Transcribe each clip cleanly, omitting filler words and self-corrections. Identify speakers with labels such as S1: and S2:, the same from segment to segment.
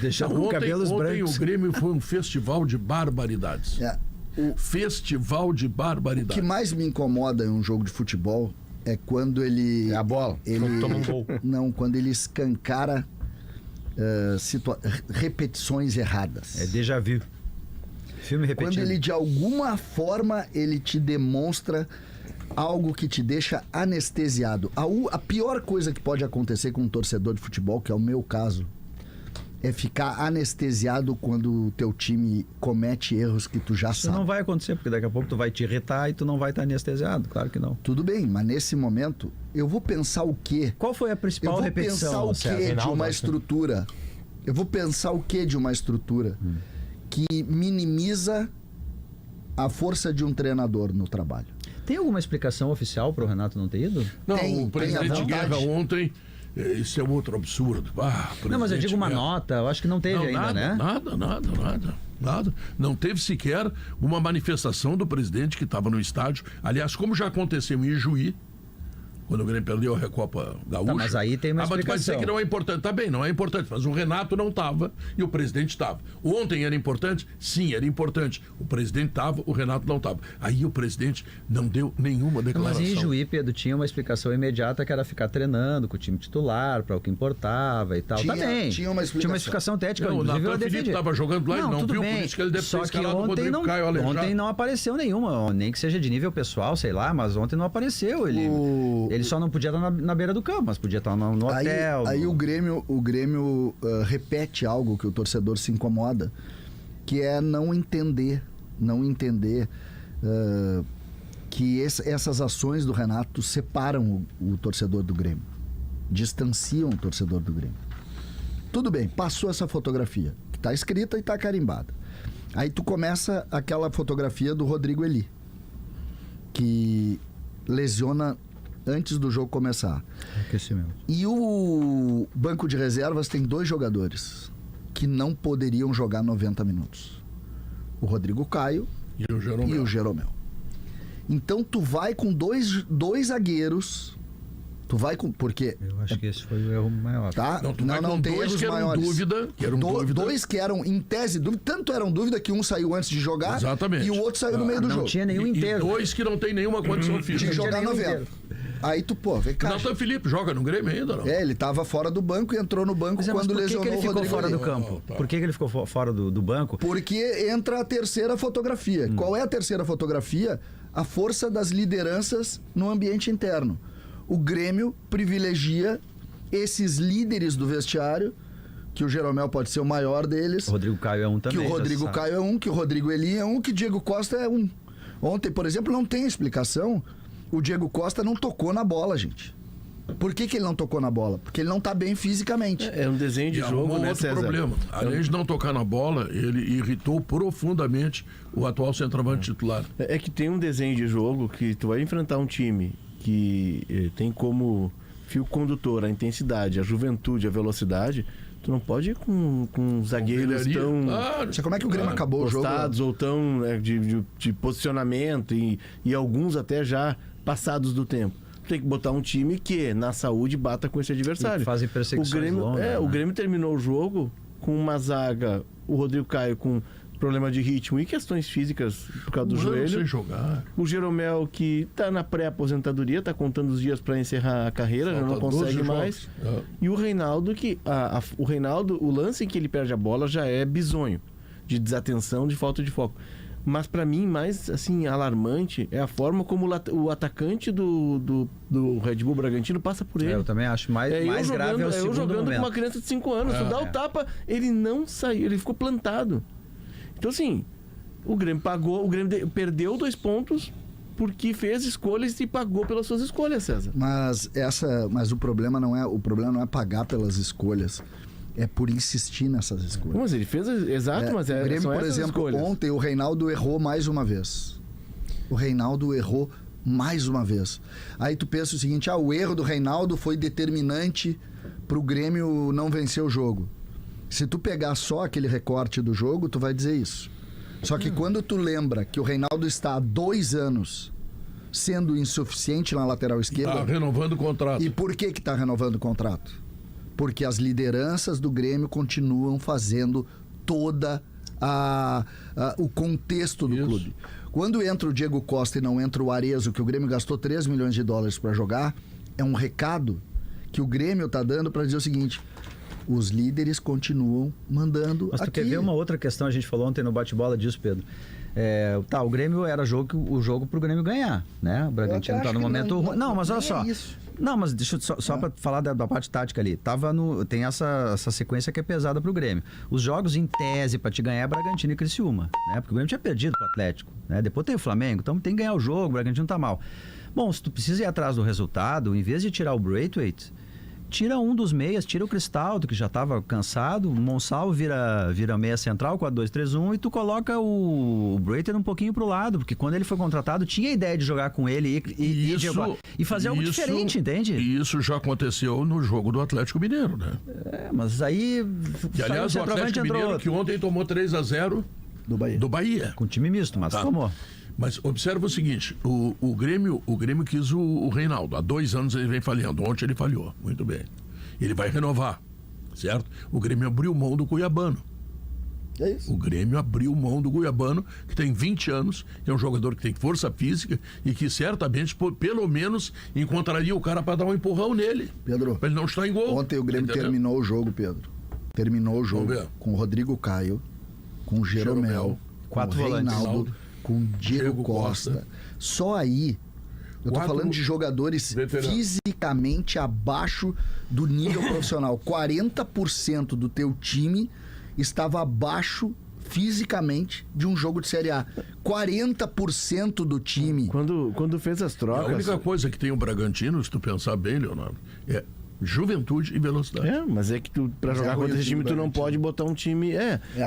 S1: Deixar com cabelos brancos.
S2: Ontem o Grêmio foi um festival de barbaridades. Festival de barbaridades.
S3: O que mais me incomoda em um jogo de futebol é quando ele...
S1: É a bola.
S3: Ele
S4: toma um gol.
S3: Não, quando ele escancara repetições erradas.
S1: É déjà vu. Filme repetido.
S3: Quando ele, de alguma forma, ele te demonstra algo que te deixa anestesiado. A pior coisa que pode acontecer com um torcedor de futebol, que é o meu caso, é ficar anestesiado quando o teu time comete erros que tu já
S1: Isso
S3: sabe.
S1: não vai acontecer, porque daqui a pouco tu vai te irritar e tu não vai estar anestesiado. Claro que não.
S3: Tudo bem, mas nesse momento, eu vou pensar o quê?
S1: Qual foi a principal repetição?
S3: Eu vou pensar o quê de uma estrutura? Eu vou pensar o quê de uma estrutura que minimiza a força de um treinador no trabalho?
S1: Tem alguma explicação oficial para o Renato não ter ido?
S2: Não,
S3: Tem
S2: o presidente Guerra ontem, isso é outro absurdo.
S1: Não, mas eu digo uma
S2: Guerra.
S1: nota, eu acho que não teve ainda, né?
S2: Nada. Não teve sequer uma manifestação do presidente que estava no estádio. Aliás, como já aconteceu em Ijuí, quando o Grêmio perdeu a Recopa Gaúcha.
S1: Tá, mas aí tem uma
S2: mas tu vai dizer
S1: explicação.
S2: que não é importante. Tá bem, não é importante, mas o Renato não estava e o presidente estava. Ontem era importante? Sim, era importante. O presidente estava, o Renato não estava. Aí o presidente não deu nenhuma declaração.
S1: Mas em Ijuí, Pedro, tinha uma explicação imediata que era ficar treinando com o time titular, para o que importava e tal.
S3: Tinha uma explicação
S1: técnica.
S2: Não, o
S1: inclusive,
S2: Natan
S1: eu defendi.
S2: Felipe estava jogando lá e não
S1: tudo
S2: viu,
S1: bem.
S2: por isso que ele deve ter
S1: Só que
S2: escalado o
S1: ontem
S2: Rodrigo Caio aleijado.
S1: ontem não apareceu nenhuma, nem que seja de nível pessoal, sei lá, mas ontem não apareceu. Ele só não podia estar na beira do campo, mas podia estar no hotel.
S3: Aí o Grêmio repete algo que o torcedor se incomoda, que é não entender que essas ações do Renato separam o torcedor do Grêmio, distanciam o torcedor do Grêmio. Tudo bem, passou essa fotografia, que está escrita e está carimbada. Aí tu começa aquela fotografia do Rodrigo Eli, que lesiona antes do jogo começar.
S1: Aquecimento.
S3: E o banco de reservas tem 2 jogadores que não poderiam jogar 90 minutos. O Rodrigo Caio
S2: E o
S3: Jeromel. Então tu vai com dois zagueiros. Tu vai com... Porque...
S1: Eu acho que esse foi o erro maior.
S3: Tá?
S2: Não,
S3: tem
S2: dois
S3: erros
S2: que eram
S3: maiores.
S2: dúvida.
S3: Dois que eram, em tese, dúvida. Tanto eram dúvida que um saiu antes de jogar.
S2: Exatamente.
S3: E o outro saiu no meio do
S1: não
S3: jogo.
S1: tinha nenhum inteiro.
S2: E 2 que não tem nenhuma condição física.
S3: De jogar 90. Aí tu, vem cá.
S2: Natan Felipe joga no Grêmio ainda, não?
S3: Ele tava fora do banco e entrou no banco
S1: Mas
S3: quando
S1: por que
S3: lesionou
S1: ele
S3: o
S1: ficou
S3: Rodrigo
S1: fora
S3: Eli.
S1: do campo?
S2: Tá.
S1: Por que ele ficou fora do banco?
S3: Porque entra a terceira fotografia. Qual é a terceira fotografia? A força das lideranças no ambiente interno. O Grêmio privilegia esses líderes do vestiário, que o Jeromel pode ser o maior deles.
S1: O Rodrigo Caio é um também.
S3: Que o Rodrigo Caio é um, que o Rodrigo Eli é um, que o Diego Costa é um. Ontem, por exemplo, não tem explicação. O Diego Costa não tocou na bola, gente. Por que ele não tocou na bola? Porque ele não tá bem fisicamente.
S4: É um desenho de jogo, né,
S2: outro
S4: César?
S2: problema. Além de não tocar na bola, ele irritou profundamente o atual centroavante titular.
S4: É que tem um desenho de jogo que tu vai enfrentar um time que tem como fio condutor a intensidade, a juventude, a velocidade. Tu não pode ir com zagueiros tão
S3: Sabe como é que o Grêmio acabou o jogo?
S4: postados ou tão de posicionamento e alguns até já passados do tempo. Tem que botar um time que, na saúde, bata com esse adversário.
S1: E fazem perseguições longas, né?
S4: O Grêmio terminou o jogo com uma zaga, o Rodrigo Caio com problema de ritmo e questões físicas por causa do joelho.
S2: Sem jogar.
S4: O Jeromel, que tá na pré-aposentadoria, tá contando os dias para encerrar a carreira, já não consegue mais. E o Reinaldo, o Reinaldo, o lance em que ele perde a bola já é bizonho, de desatenção, de falta de foco. Mas para mim, mais assim, alarmante é a forma como o atacante do Red Bull Bragantino passa por ele.
S1: Eu também acho mais grave é o segundo
S4: jogando
S1: momento.
S4: com uma criança de 5 anos. Tu dá o tapa, ele não saiu, ele ficou plantado. Então assim, o Grêmio perdeu 2 pontos porque fez escolhas e pagou pelas suas escolhas, César.
S3: Mas o problema não é pagar pelas escolhas. É por insistir nessas escolhas.
S4: Mas ele fez, exato, mas
S3: o Grêmio,
S4: são
S3: por
S4: essas
S3: exemplo,
S4: escolhas.
S3: ontem o Reinaldo errou mais uma vez. Aí tu pensa o seguinte, o erro do Reinaldo foi determinante pro Grêmio não vencer o jogo. Se tu pegar só aquele recorte do jogo, tu vai dizer isso. Só que quando tu lembra que o Reinaldo está há 2 anos sendo insuficiente na lateral esquerda...
S2: Tá renovando o contrato.
S3: E por que tá renovando o contrato? Porque as lideranças do Grêmio continuam fazendo toda o contexto do clube. Quando entra o Diego Costa e não entra o Arezzo, que o Grêmio gastou 3 milhões de dólares para jogar, é um recado que o Grêmio está dando para dizer o seguinte: os líderes continuam mandando.
S1: Mas tu
S3: aqui.
S1: quer ver uma outra questão? A gente falou ontem no bate-bola disso, Pedro. O Grêmio era o jogo pro Grêmio ganhar, né? O Bragantino tá no momento ruim. Não, mas olha só. Não, mas deixa eu só para falar da parte tática ali. Tem essa sequência que é pesada pro Grêmio. Os jogos em tese para te ganhar é Bragantino e Criciúma, né? Porque o Grêmio tinha perdido pro Atlético, né? Depois tem o Flamengo, então tem que ganhar o jogo, o Bragantino tá mal. Bom, se tu precisa ir atrás do resultado, em vez de tirar o Braithwaite, tira um dos meias, tira o Cristaldo, que já estava cansado, o Monsalvo vira meia central, 4-2-3-1, e tu coloca o Braithwaite um pouquinho pro lado, porque quando ele foi contratado, tinha a ideia de jogar com ele e fazer algo diferente, entende?
S2: E isso já aconteceu no jogo do Atlético Mineiro, né?
S1: Mas aí...
S2: E, aliás, o Atlético Mineiro que ontem tomou 3-0 do Bahia.
S1: Com time misto, mas tomou.
S2: Mas observa o seguinte, o Grêmio quis o Reinaldo. Há 2 anos ele vem falhando. Ontem ele falhou. Muito bem. Ele vai renovar, certo? O Grêmio abriu mão do Cuiabano.
S3: É isso.
S2: O Grêmio abriu mão do Cuiabano, que tem 20 anos, que é um jogador que tem força física e que certamente, pelo menos, encontraria o cara para dar um empurrão nele.
S3: Pedro,
S2: para ele não estar em gol.
S3: Ontem o Grêmio terminou o jogo, Pedro. Terminou o jogo com o Rodrigo Caio, com o Jeromel,
S1: 4
S3: com o Reinaldo,
S1: volantes,
S3: com o Diego Costa. Só aí, eu tô falando de jogadores fisicamente abaixo do nível profissional. 40% do teu time estava abaixo fisicamente de um jogo de Série A. 40% do time.
S4: Quando fez as trocas...
S2: A única coisa que tem o Bragantino, se tu pensar bem, Leonardo, é juventude e velocidade.
S4: Mas é que pra jogar contra esse time tu não pode botar um time...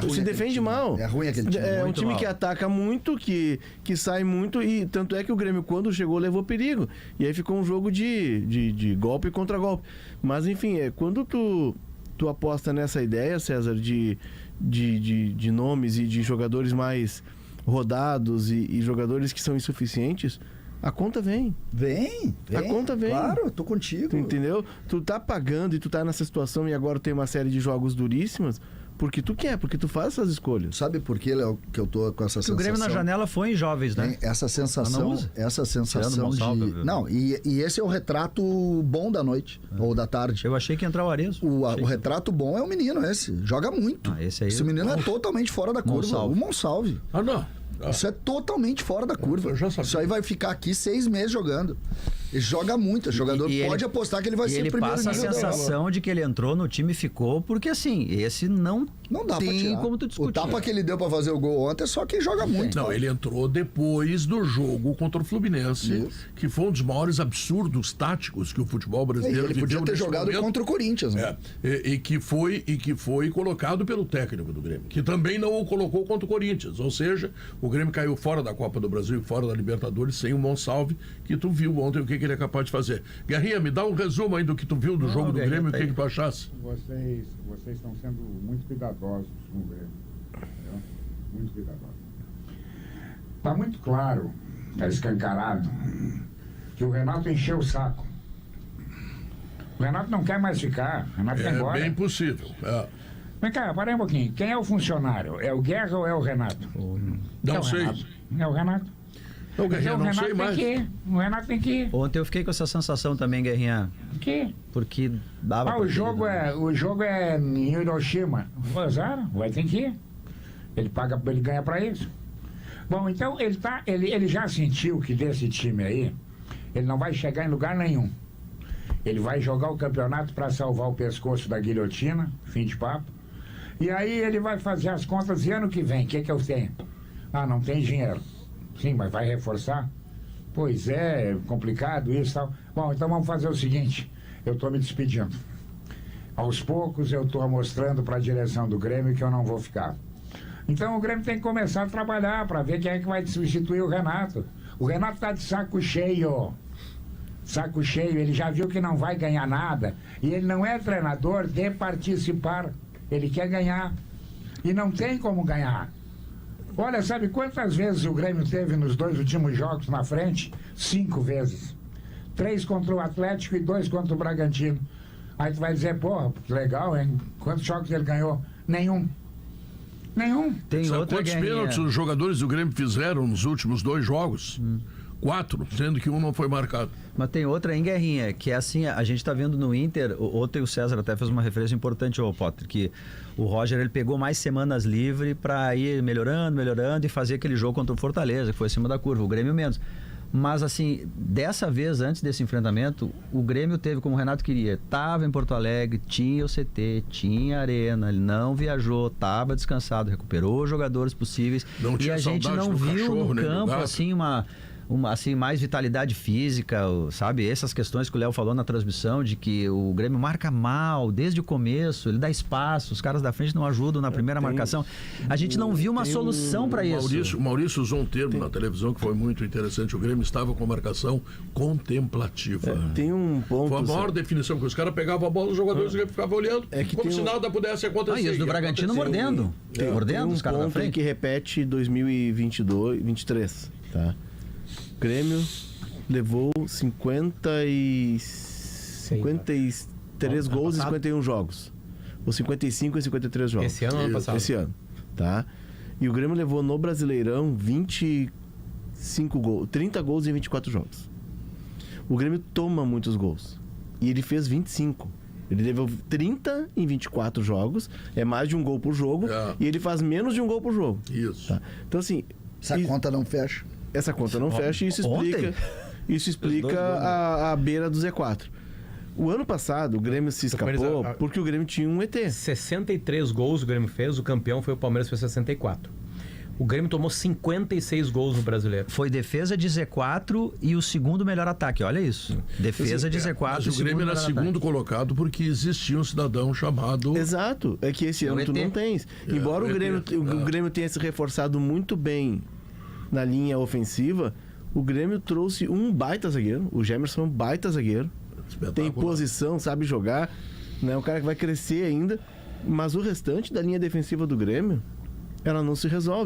S4: tu se defende mal.
S3: É ruim aquele time.
S4: É um time que ataca muito, que sai muito, e tanto é que o Grêmio, quando chegou, levou perigo. E aí ficou um jogo de golpe contra golpe. Mas enfim, quando tu aposta nessa ideia, César, de nomes e de jogadores mais rodados e jogadores que são insuficientes, a conta vem. A conta vem.
S3: Claro, eu tô contigo.
S4: Tu entendeu? Tu tá pagando e tu tá nessa situação e agora tem uma série de jogos duríssimos porque tu quer, porque tu faz essas escolhas.
S3: Sabe por que, Léo, que eu tô com essa sensação?
S1: O Grêmio na janela foi em jovens, né?
S3: Essa sensação de... Não, e esse é o retrato bom da noite, ou da tarde.
S1: Eu achei que ia entrar o Arezzo.
S3: O retrato bom é o menino esse. Joga muito. Esse menino é totalmente fora da curva. O Monsalve.
S2: Não.
S3: Isso é totalmente fora da curva. Isso aí vai ficar aqui 6 meses jogando. Ele joga muito. O jogador pode apostar que ele vai ser o primeiro nível.
S1: Ele passa a sensação de que ele entrou no time e ficou, porque assim, esse não
S3: dá
S1: tem
S3: pra tirar.
S1: como tu discutir.
S3: O tapa que ele deu pra fazer o gol ontem é só quem joga muito.
S2: Não, ele entrou depois do jogo contra o Fluminense, que foi um dos maiores absurdos táticos que o futebol brasileiro
S3: viveu. Ele podia ter jogado contra o Corinthians, né?
S2: E que foi colocado pelo técnico do Grêmio, que também não o colocou contra o Corinthians. Ou seja, o Grêmio caiu fora da Copa do Brasil e fora da Libertadores sem o Monsalve, que tu viu ontem o que ele é capaz de fazer. Guerrinha, me dá um resumo aí do que tu viu do jogo do Grêmio e o que tu achasse.
S5: Vocês estão sendo muito cuidadosos com o Grêmio. Entendeu? Muito cuidadosos. Está muito claro, está escancarado, que o Renato encheu o saco. O Renato não quer mais ficar. O Renato quer ir embora.
S2: É bem possível.
S5: Vem cá, para aí um pouquinho. Quem é o funcionário? É o Guerra ou é o Renato?
S2: Não sei.
S5: É o Renato.
S2: Não, Guerrinha, não sei mais.
S5: O Renato tem que ir.
S1: Ontem eu fiquei com essa sensação também, Guerrinha.
S5: Que?
S1: Porque dava
S5: o jogo é em Hiroshima. Azar, vai ter que ir. Ele ganha para isso. Bom, então ele já sentiu que desse time aí, ele não vai chegar em lugar nenhum. Ele vai jogar o campeonato para salvar o pescoço da guilhotina, fim de papo. E aí ele vai fazer as contas e ano que vem, o que eu tenho? Não tem dinheiro. Sim, mas vai reforçar? Pois é complicado isso e tal. Bom, então vamos fazer o seguinte, eu estou me despedindo. Aos poucos eu estou mostrando para a direção do Grêmio que eu não vou ficar. Então o Grêmio tem que começar a trabalhar para ver quem é que vai substituir o Renato. O Renato está de saco cheio. Saco cheio, ele já viu que não vai ganhar nada. E ele não é treinador de participar. Ele quer ganhar. E não tem como ganhar. Olha, sabe quantas vezes o Grêmio teve nos 2 últimos jogos na frente? 5 vezes. 3 contra o Atlético e 2 contra o Bragantino. Aí tu vai dizer, porra, legal, hein? Quantos jogos ele ganhou? Nenhum.
S1: Tem
S2: Sabe
S1: outra
S2: quantos
S1: guerrinha.
S2: pênaltis os jogadores do Grêmio fizeram nos últimos 2 jogos? 4, sendo que um não foi marcado.
S1: Mas tem outra em guerrinha, que é assim, a gente tá vendo no Inter, ontem o César até fez uma referência importante ao Potter, que o Roger, ele pegou mais semanas livre para ir melhorando e fazer aquele jogo contra o Fortaleza, que foi acima da curva, o Grêmio menos. Mas assim, dessa vez, antes desse enfrentamento, o Grêmio teve, como o Renato queria, tava em Porto Alegre, tinha o CT, tinha arena, ele não viajou, tava descansado, recuperou os jogadores possíveis.
S2: Não tinha
S1: e a gente
S2: saudade
S1: não
S2: do
S1: viu
S2: cachorro,
S1: no
S2: nem do
S1: campo,
S2: gato.
S1: assim, assim, mais vitalidade física, sabe? Essas questões que o Léo falou na transmissão, de que o Grêmio marca mal desde o começo, ele dá espaço, os caras da frente não ajudam na primeira marcação. A gente não viu uma solução para isso.
S2: O Maurício usou um termo na televisão que foi muito interessante. O Grêmio estava com marcação contemplativa.
S4: Tem um ponto...
S2: Foi a maior definição, porque os caras pegavam a bola, os jogadores do Grêmio ficavam olhando, como se nada pudesse acontecer.
S1: E os do Bragantino mordendo. Mordendo os caras da frente.
S4: Que repete 2022, 23, tá? O Grêmio levou 53 gols em 51 jogos. Ou 55 em 53 jogos.
S6: Esse ano ou ano passado?
S4: Esse ano, tá? E o Grêmio levou no Brasileirão 25 gols, 30 gols em 24 jogos. O Grêmio toma muitos gols. E ele fez 25. Ele levou 30 em 24 jogos, é mais de um gol por jogo, e ele faz menos de um gol por jogo.
S2: Isso.
S4: Tá? Então, assim...
S3: Essa conta não fecha.
S4: Essa conta não fecha e isso explica a beira do Z4. O ano passado, o Grêmio se escapou porque o Grêmio tinha um ET.
S6: 63 gols o Grêmio fez, o campeão foi o Palmeiras, fez 64. O Grêmio tomou 56 gols no Brasileiro.
S1: Foi defesa de Z4 e o segundo melhor ataque, olha isso. Defesa de Z4
S2: Mas o Grêmio era segundo colocado porque existia um cidadão chamado...
S4: Exato, é que esse ano tu não tens. Embora o Grêmio tenha se reforçado muito bem na linha ofensiva, o Grêmio trouxe um baita zagueiro. O Gemerson é um baita zagueiro. Tem posição, sabe jogar, né? Um cara que vai crescer ainda. Mas o restante da linha defensiva do Grêmio, ela não se resolve.